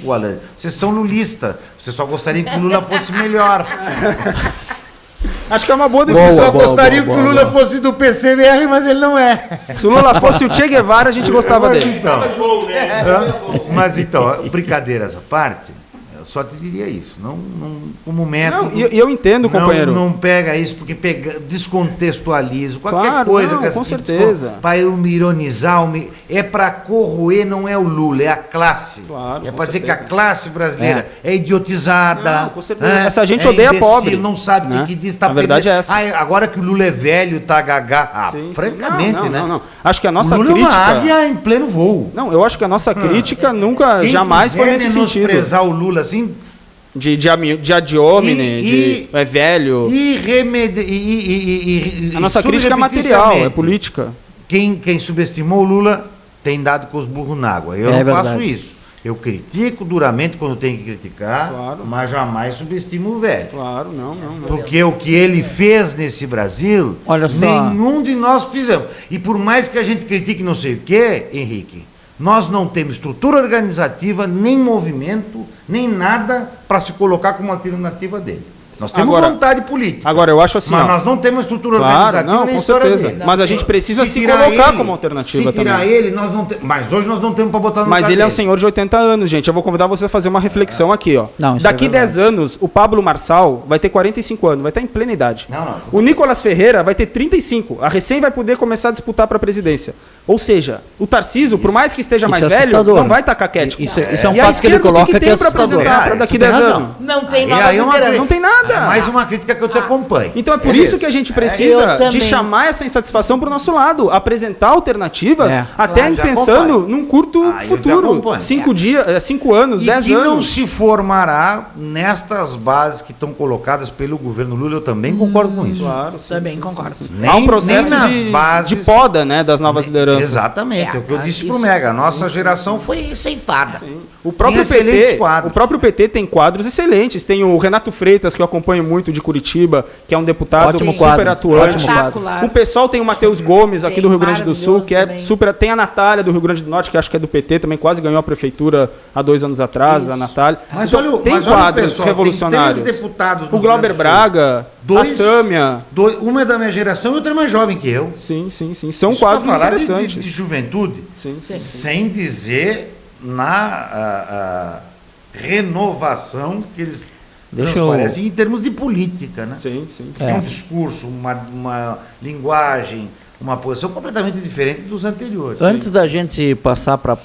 5, Alan. Vocês são lulistas. Vocês só gostariam que o Lula fosse melhor. Acho que é uma boa Vocês definição. só gostariam que o Lula fosse do PCBR, mas ele não é. Se o Lula fosse o Che Guevara, a gente gostava dele. Então, mas então, brincadeiras à parte, eu só te diria isso. Não como método. Não, eu entendo, companheiro. Não pega isso, porque descontextualiza. Qualquer Claro, coisa não, que com certeza. para ironizar, é para corroer, não é o Lula, é a classe. Claro, é com para dizer que certeza. a classe brasileira é idiotizada. Não, com certeza. Essa gente odeia imbecil, pobre, não sabe o né? que diz. Tá A verdade é essa. Agora que o Lula é velho, tá gagá. Sim, sim. Francamente, né? Não. Acho que a nossa o Lula crítica... é uma águia em pleno voo. Não, eu acho que a nossa crítica nunca, Quem jamais foi quiser nesse sentido. menosprezar o Lula assim... De ad hominem, de é velho. A nossa crítica é material, é política. Quem subestimou o Lula tem dado com os burros na água. Eu não faço isso. Eu critico duramente quando tenho que criticar, claro, mas jamais subestimo o velho. Claro, não. Porque o que ele fez nesse Brasil, olha só, nenhum de nós fizemos. E por mais que a gente critique não sei o quê, Henrique, nós não temos estrutura organizativa, nem movimento, nem nada para se colocar como alternativa dele. Nós temos vontade política. Agora, eu acho assim... Mas nós não temos estrutura organizativa nem com história certeza. dele. Mas a gente precisa se colocar como alternativa também. Se tirar ele, nós não temos... Mas hoje nós não temos para botar no Mas ele é um dele. senhor de 80 anos, gente. Eu vou convidar você a fazer uma reflexão aqui, ó. Não, isso Daqui é 10 anos, o Pablo Marçal vai ter 45 anos, vai estar em plena idade. Não. O Nicolas Ferreira vai ter 35. A recém vai poder começar a disputar para a presidência. Ou seja, o Tarcísio, por mais que esteja mais velho, assustador. Não vai estar caquético. Isso é um E a fato que ele esquerda, o coloca tem para apresentar para daqui 10 anos? Não tem E novas aí lideranças. Não tem nada. Mais uma crítica que eu te acompanho. Então é por isso que a gente precisa Eu também. de chamar essa insatisfação para o nosso lado, apresentar alternativas, até Claro, já pensando acompanho. num curto Eu já futuro. acompanho. 5 anos, E 10 que não anos. se formará nestas bases que estão colocadas pelo governo Lula, eu também concordo com isso. Claro, Também concordo. Há um processo nem nas de bases... poda, né, das novas lideranças. Exatamente, é o que eu disse pro Mega. A nossa geração foi ceifada. O próprio, Tinha excelentes PT, quadros. o próprio PT tem quadros excelentes. Tem o Renato Freitas, que eu acompanho muito, de Curitiba, que é um deputado Ótimo super quadro, atuante. ótimo quadro. Espetacular. O pessoal tem o Matheus Gomes aqui Tem, do Rio Grande do Sul, que é maravilhoso super. Tem a Natália do Rio Grande do Norte, que acho que é do PT, também quase ganhou a prefeitura há 2 anos atrás, a Natália. Mas Então, olha, tem mas olha, quadros pessoal, revolucionários. Tem 3 deputados no O Glauber Rio Grande do Sul. Braga, a Sâmia. Uma é da minha geração e outra é mais jovem que eu. Sim. São Isso pra quadros falar interessantes. de juventude, Sim. sem dizer na renovação que eles transparecem em termos de política, né? Sim. É um discurso, uma linguagem, uma posição completamente diferente dos anteriores. Antes da gente passar para